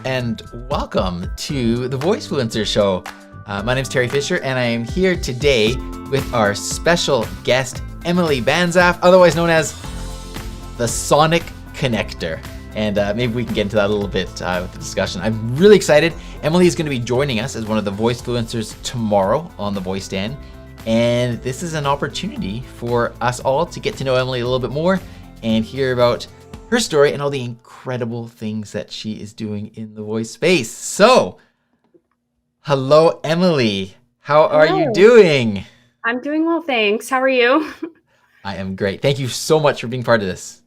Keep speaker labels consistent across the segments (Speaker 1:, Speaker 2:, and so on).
Speaker 1: And welcome to the Voicefluencer Show. My name is Teri Fisher, and I am here today with our special guest, Emily Banzhaf, otherwise known as the Sonic Connector. And maybe we can get into that a little bit with the discussion. I'm really excited. Emily is going to be joining us as one of the Voicefluencers tomorrow on the Voice Stand. And this is an opportunity for us all to get to know Emily a little bit more and hear about her story and all the incredible things that she is doing in the voice space. So, hello, Emily. How are you doing?
Speaker 2: I'm doing well, thanks. How are you?
Speaker 1: I am great. Thank you so much for being part of this.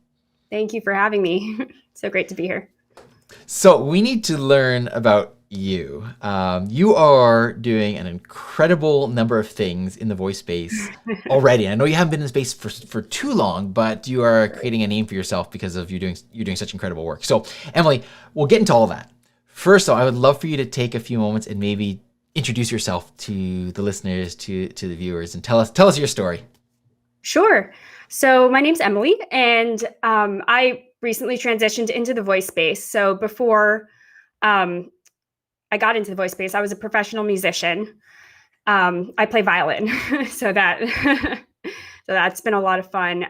Speaker 2: Thank you for having me. So great to be here.
Speaker 1: So, we need to learn about you. You are doing an incredible number of things in the voice space already. I know you haven't been in space for too long, but you are creating a name for yourself because of you're doing such incredible work. So, Emily, we'll get into all of that. First, though, I would love for you to take a few moments and maybe introduce yourself to the listeners, to the viewers, and tell us your story.
Speaker 2: Sure. So my name's Emily, and I recently transitioned into the voice space. So before I got into the voice space, I was a professional musician. I play violin, so that's been a lot of fun,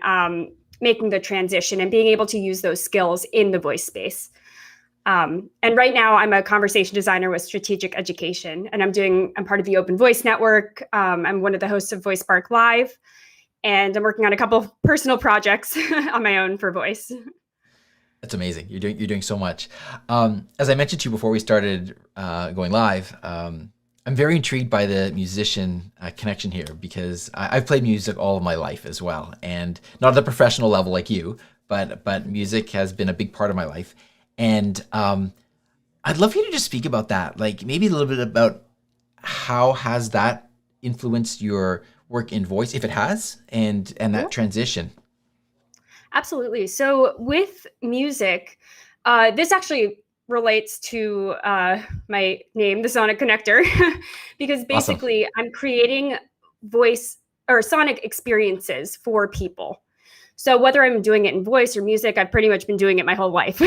Speaker 2: making the transition and being able to use those skills in the voice space. And right now I'm a conversation designer with strategic education, and I'm part of the Open Voice Network. I'm one of the hosts of Voice Spark Live, and I'm working on a couple of personal projects on my own for voice.
Speaker 1: That's amazing. You're doing so much. As I mentioned to you before we started going live, I'm very intrigued by the musician connection here because I've played music all of my life as well, and not at a professional level like you, but music has been a big part of my life. And I'd love for you to just speak about that, like maybe a little bit about how has that influenced your work in voice, if it has, and that transition.
Speaker 2: Absolutely. So with music, this actually relates to my name, the Sonic Connector, because basically
Speaker 1: Awesome.
Speaker 2: I'm creating voice or sonic experiences for people. So whether I'm doing it in voice or music, I've pretty much been doing it my whole life.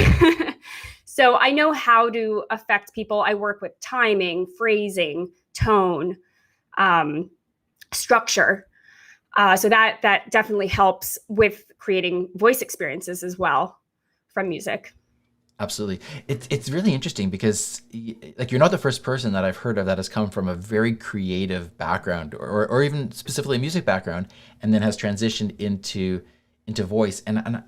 Speaker 2: So I know how to affect people. I work with timing, phrasing, tone, structure. So that definitely helps with creating voice experiences as well from music.
Speaker 1: Absolutely. It's really interesting because like you're not the first person that I've heard of that has come from a very creative background or even specifically a music background and then has transitioned into voice. And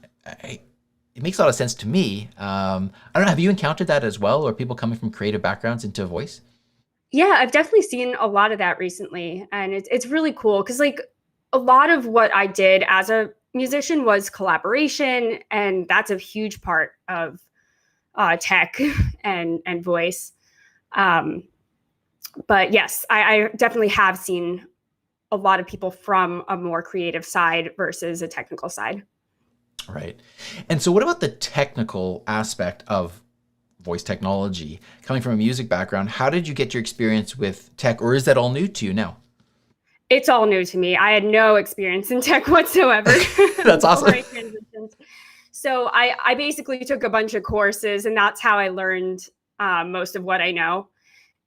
Speaker 1: it makes a lot of sense to me. I don't know, have you encountered that as well, or people coming from creative backgrounds into voice?
Speaker 2: Yeah, I've definitely seen a lot of that recently, and it's really cool because like a lot of what I did as a musician was collaboration, and that's a huge part of tech and voice. Um, but yes, I definitely have seen a lot of people from a more creative side versus a technical side.
Speaker 1: Right. And so what about the technical aspect of voice technology? Coming from a music background, how did you get your experience with tech, or is that all new to you now?
Speaker 2: It's all new to me. I had no experience in tech whatsoever
Speaker 1: That's
Speaker 2: before
Speaker 1: awesome.
Speaker 2: I transitioned. So I basically took a bunch of courses, and that's how I learned most of what I know.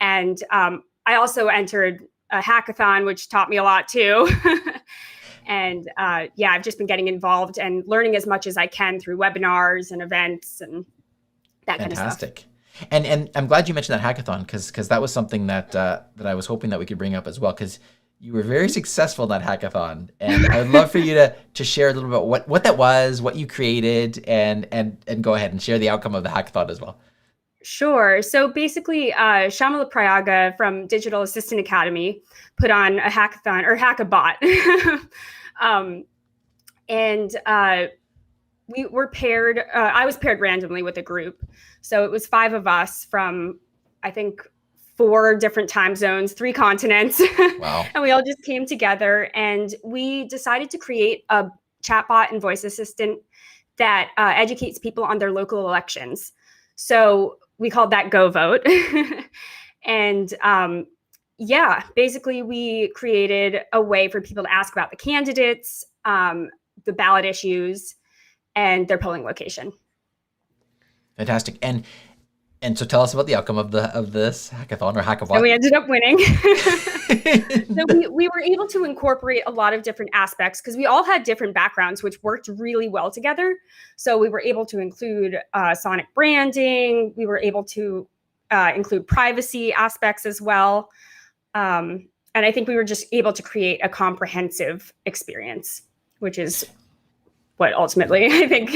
Speaker 2: And I also entered a hackathon, which taught me a lot too. And yeah, I've just been getting involved and learning as much as I can through webinars and events and that kind of stuff.
Speaker 1: Fantastic. And I'm glad you mentioned that hackathon because that was something that I was hoping that we could bring up as well, because you were very successful in that hackathon, and I would love for you to share a little bit what that was, what you created, and go ahead and share the outcome of the hackathon as well.
Speaker 2: Sure. So basically, Shamala Prayaga from Digital Assistant Academy put on a hackathon or hackabot. um, and we were paired. I was paired randomly with a group. So it was 5 of us from, I think, 4 different time zones, 3 continents.
Speaker 1: Wow.
Speaker 2: And we all just came together and we decided to create a chatbot and voice assistant that educates people on their local elections. So we called that Go Vote. And yeah, basically we created a way for people to ask about the candidates, the ballot issues, and their polling location.
Speaker 1: Fantastic. And And so tell us about the outcome of this hackathon or
Speaker 2: So we
Speaker 1: hackathon.
Speaker 2: ended up winning. So we were able to incorporate a lot of different aspects because we all had different backgrounds, which worked really well together. So we were able to include sonic branding. We were able to include privacy aspects as well. And I think we were just able to create a comprehensive experience, which is what ultimately I think.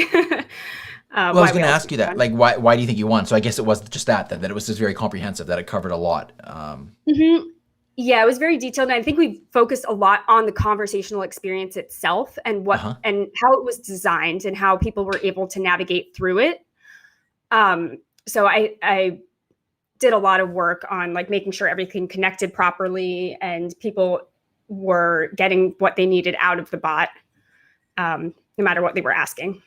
Speaker 1: Well, I was going to ask you that. Like, why do you think you won? So I guess it was just that it was just very comprehensive, that it covered a lot.
Speaker 2: Mm-hmm. Yeah, it was very detailed. And I think we focused a lot on the conversational experience itself and and how it was designed and how people were able to navigate through it. So I did a lot of work on like making sure everything connected properly and people were getting what they needed out of the bot, no matter what they were asking.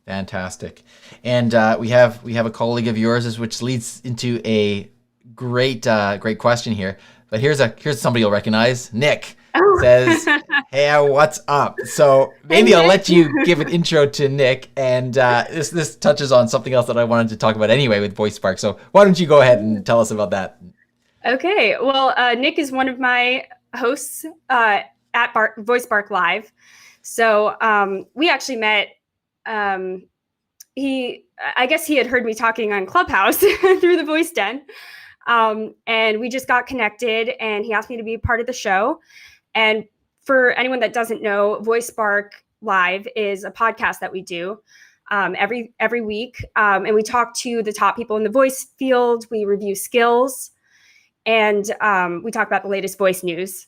Speaker 1: Fantastic. And we have a colleague of yours, which leads into a great question here. But here's somebody you'll recognize. Nick says, "Hey, what's up?" So maybe I'll let you give an intro to Nick, and this touches on something else that I wanted to talk about anyway with VoiceSpark. So why don't you go ahead and tell us about that?
Speaker 2: Okay. Well, Nick is one of my hosts at VoiceSpark Live. So we actually met. I guess he had heard me talking on Clubhouse through the Voice Den. And we just got connected and he asked me to be a part of the show. And for anyone that doesn't know, VoiceSpark Live is a podcast that we do every week. And we talk to the top people in the voice field. We review skills and we talk about the latest voice news.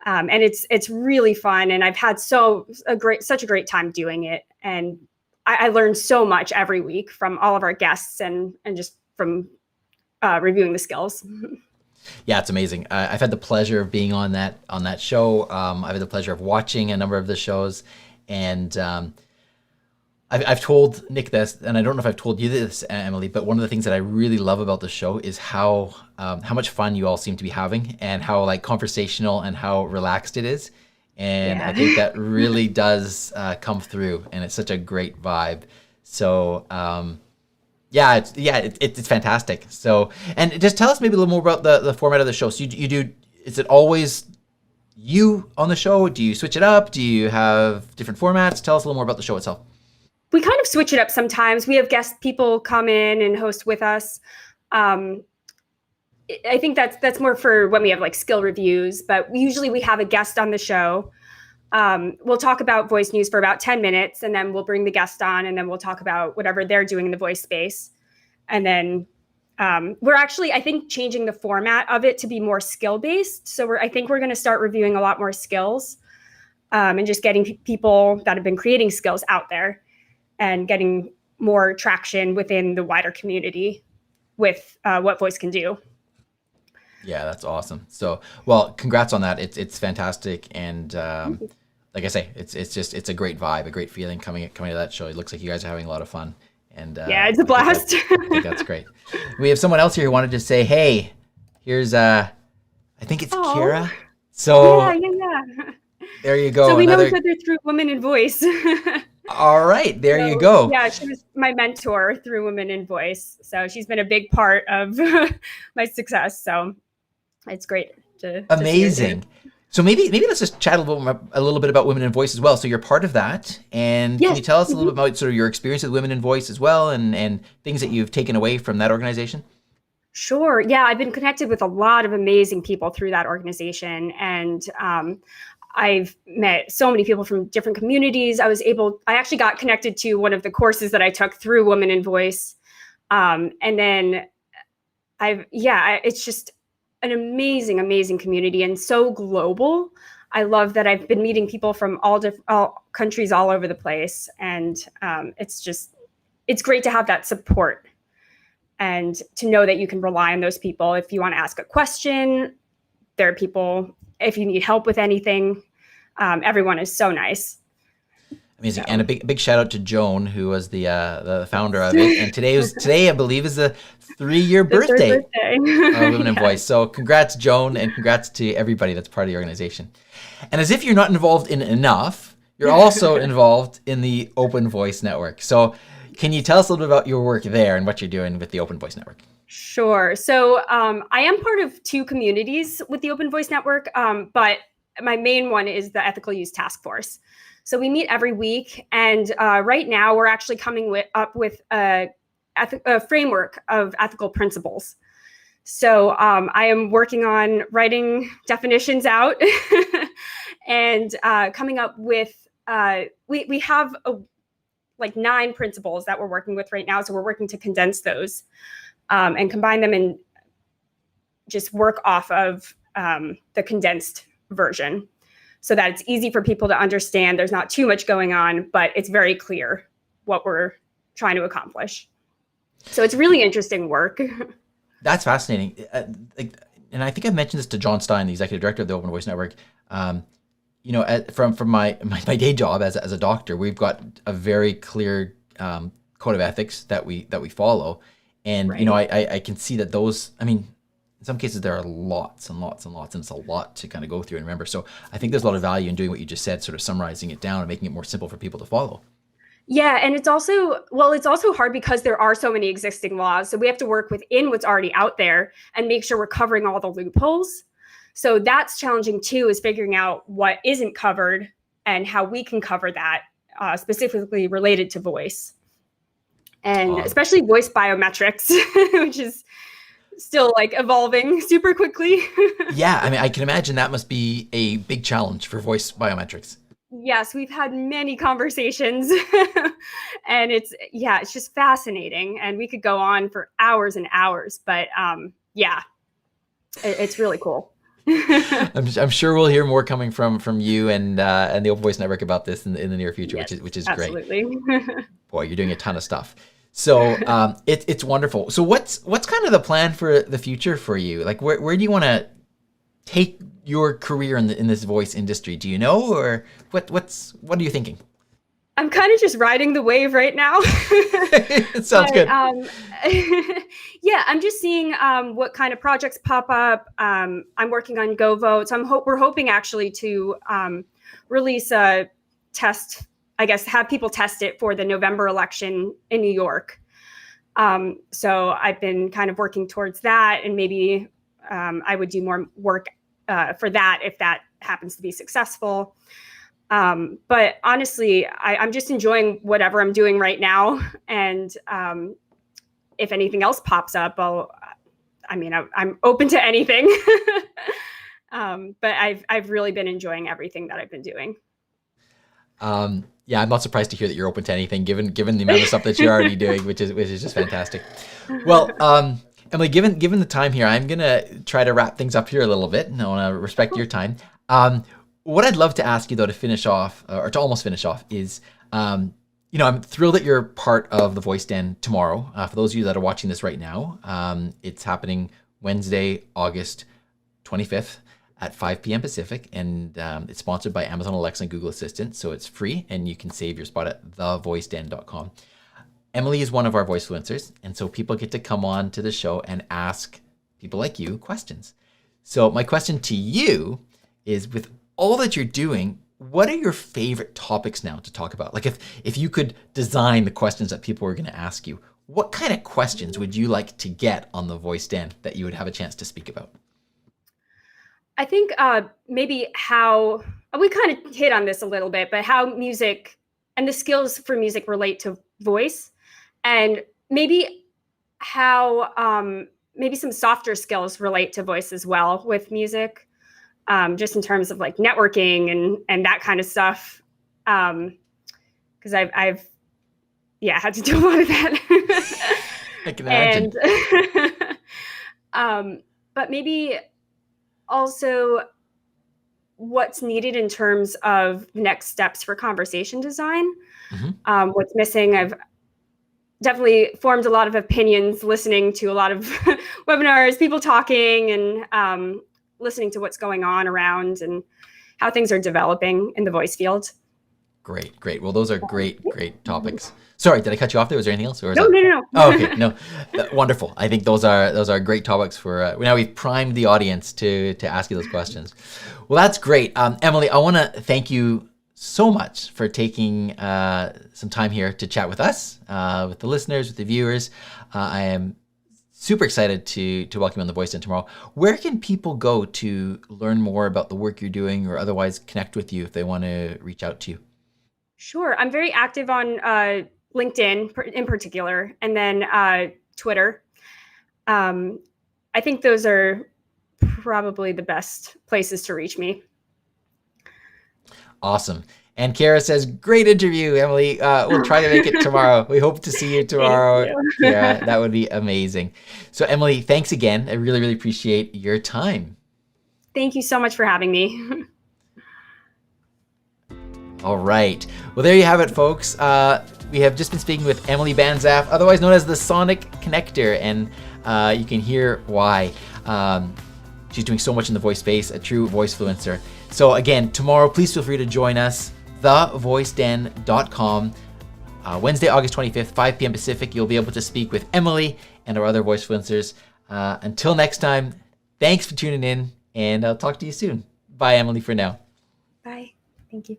Speaker 2: And it's really fun. And I've had such a great time doing it. And I learned so much every week from all of our guests and just from reviewing the skills.
Speaker 1: Yeah, it's amazing. I've had the pleasure of being on that show. I've had the pleasure of watching a number of the shows, and I've told Nick this, and I don't know if I've told you this, Emily, but one of the things that I really love about the show is how much fun you all seem to be having, and how like conversational and how relaxed it is. And I think that really does come through, and it's such a great vibe. So. It's fantastic. So, and just tell us maybe a little more about the format of the show. So you do, is it always you on the show? Do you switch it up? Do you have different formats? Tell us a little more about the show itself.
Speaker 2: We kind of switch it up sometimes. We have guest people come in and host with us. I think that's more for when we have like skill reviews, but usually we have a guest on the show. We'll talk about voice news for about 10 minutes and then we'll bring the guest on and then we'll talk about whatever they're doing in the voice space. And then we're actually, I think, changing the format of it to be more skill-based. So I think we're going to start reviewing a lot more skills and just getting people that have been creating skills out there and getting more traction within the wider community with what voice can do.
Speaker 1: Yeah, that's awesome. So, well, congrats on that. It's fantastic. And like I say, it's a great vibe, a great feeling coming to that show. It looks like you guys are having a lot of fun. And
Speaker 2: yeah, it's a blast.
Speaker 1: I think that's great. We have someone else here who wanted to say, hey, here's I think it's Kira. So
Speaker 2: yeah.
Speaker 1: There you go.
Speaker 2: So we know each other through Women in Voice.
Speaker 1: All right, there you go.
Speaker 2: Yeah, she was my mentor through Women in Voice. So she's been a big part of my success. So it's great to
Speaker 1: amazing. So maybe let's just chat a little bit about Women in Voice as well. So you're part of that, and can you tell us a little bit about sort of your experience with Women in Voice as well, and things that you've taken away from that organization?
Speaker 2: Sure. Yeah, I've been connected with a lot of amazing people through that organization, and I've met so many people from different communities. I actually got connected to one of the courses that I took through Women in Voice, and then it's just an amazing community and so global. I love that I've been meeting people from all countries all over the place. And it's great to have that support and to know that you can rely on those people. If you want to ask a question, there are people, if you need help with anything, everyone is so nice.
Speaker 1: Amazing. And a big shout out to Joan, who was the founder of it. And today I believe is the 3-year birthday of Women in Voice. So congrats, Joan, and congrats to everybody that's part of the organization. And as if you're not involved in enough, you're also involved in the Open Voice Network. So can you tell us a little bit about your work there and what you're doing with the Open Voice Network?
Speaker 2: Sure. So I am part of two communities with the Open Voice Network, but my main one is the Ethical Use Task Force. So we meet every week, and right now we're actually coming up with a framework of ethical principles. So I am working on writing definitions out and coming up with, we have like 9 principles that we're working with right now. So we're working to condense those and combine them and just work off of the condensed version so that it's easy for people to understand. There's not too much going on, but it's very clear what we're trying to accomplish. So it's really interesting work.
Speaker 1: That's fascinating. And I think I've mentioned this to John Stein, the executive director of the Open Voice Network. From my day job as a doctor, we've got a very clear code of ethics that we follow. And, right. I can see that those, in some cases there are lots and lots and lots, and it's a lot to kind of go through and remember. So I think there's a lot of value in doing what you just said, sort of summarizing it down and making it more simple for people to follow.
Speaker 2: Yeah, and it's also hard because there are so many existing laws. So we have to work within what's already out there and make sure we're covering all the loopholes. So that's challenging too, is figuring out what isn't covered and how we can cover that, specifically related to voice. And especially voice biometrics, which is still like evolving super quickly.
Speaker 1: Yeah, I can imagine that must be a big challenge for voice biometrics.
Speaker 2: Yes, we've had many conversations and it's just fascinating, and we could go on for hours and hours, but it's really cool.
Speaker 1: I'm sure we'll hear more coming from you and the Open Voice Network about this in the near future, yes, which is
Speaker 2: absolutely.
Speaker 1: Great. Boy, you're doing a ton of stuff. So it's wonderful. So what's kind of the plan for the future for you? Like where do you want to take your career in this voice industry? Do you know, or what are you thinking?
Speaker 2: I'm kind of just riding the wave right now.
Speaker 1: It sounds good.
Speaker 2: Yeah, I'm just seeing what kind of projects pop up. I'm working on GoVote, so we're hoping actually to release a test, I guess, have people test it for the November election in New York. So I've been kind of working towards that, and maybe I would do more work for that if that happens to be successful. But honestly, I'm just enjoying whatever I'm doing right now. And if anything else pops up, I'm open to anything. But I've really been enjoying everything that I've been doing.
Speaker 1: Yeah, I'm not surprised to hear that you're open to anything, given the amount of stuff that you're already doing, which is just fantastic. Well, Emily, given the time here, I'm gonna try to wrap things up here a little bit, and I want to respect your time. What I'd love to ask you though, to finish off, or to almost finish off, is I'm thrilled that you're part of the Voice Den tomorrow. For those of you that are watching this right now, it's happening Wednesday, August 25th. At 5 p.m. Pacific, and it's sponsored by Amazon Alexa and Google Assistant, so it's free, and you can save your spot at thevoiceden.com. Emily is one of our Voicefluencers, and so people get to come on to the show and ask people like you questions. So my question to you is, with all that you're doing, what are your favorite topics now to talk about? Like if you could design the questions that people are going to ask you, what kind of questions would you like to get on the Voice Den that you would have a chance to speak about?
Speaker 2: I think maybe how, we kind of hit on this a little bit, but how music and the skills for music relate to voice, and maybe how maybe some softer skills relate to voice as well with music, just in terms of like networking and that kind of stuff. Because I've had to do a lot of that.
Speaker 1: I can imagine.
Speaker 2: But maybe also what's needed in terms of next steps for conversation design. Mm-hmm. What's missing. I've definitely formed a lot of opinions listening to a lot of webinars, people talking, and listening to what's going on around and how things are developing in the voice field.
Speaker 1: Great. Well, those are great topics. Sorry, did I cut you off there? Was there anything else? Or
Speaker 2: No.
Speaker 1: Oh, okay. No, wonderful. I think those are great topics for. Now we've primed the audience to ask you those questions. Well, that's great, Emily. I want to thank you so much for taking some time here to chat with us, with the listeners, with the viewers. I am super excited to welcome you on the Voice Den tomorrow. Where can people go to learn more about the work you're doing or otherwise connect with you if they want to reach out to you?
Speaker 2: Sure. I'm very active on LinkedIn in particular, and then Twitter. I think those are probably the best places to reach me.
Speaker 1: Awesome. And Kara says, great interview, Emily. We'll try to make it tomorrow. We hope to see you tomorrow.
Speaker 2: Thank you.
Speaker 1: Kara, that would be amazing. So Emily, thanks again. I really, really appreciate your time.
Speaker 2: Thank you so much for having me.
Speaker 1: All right. Well, there you have it, folks. We have just been speaking with Emily Banzhaf, otherwise known as the Sonic Connector, and you can hear why. She's doing so much in the voice space, a true voicefluencer. So again, tomorrow, please feel free to join us, thevoiceden.com. Wednesday, August 25th, 5 p.m. Pacific, you'll be able to speak with Emily and our other voicefluencers. Until next time, thanks for tuning in, and I'll talk to you soon. Bye, Emily, for now.
Speaker 2: Bye. Thank you.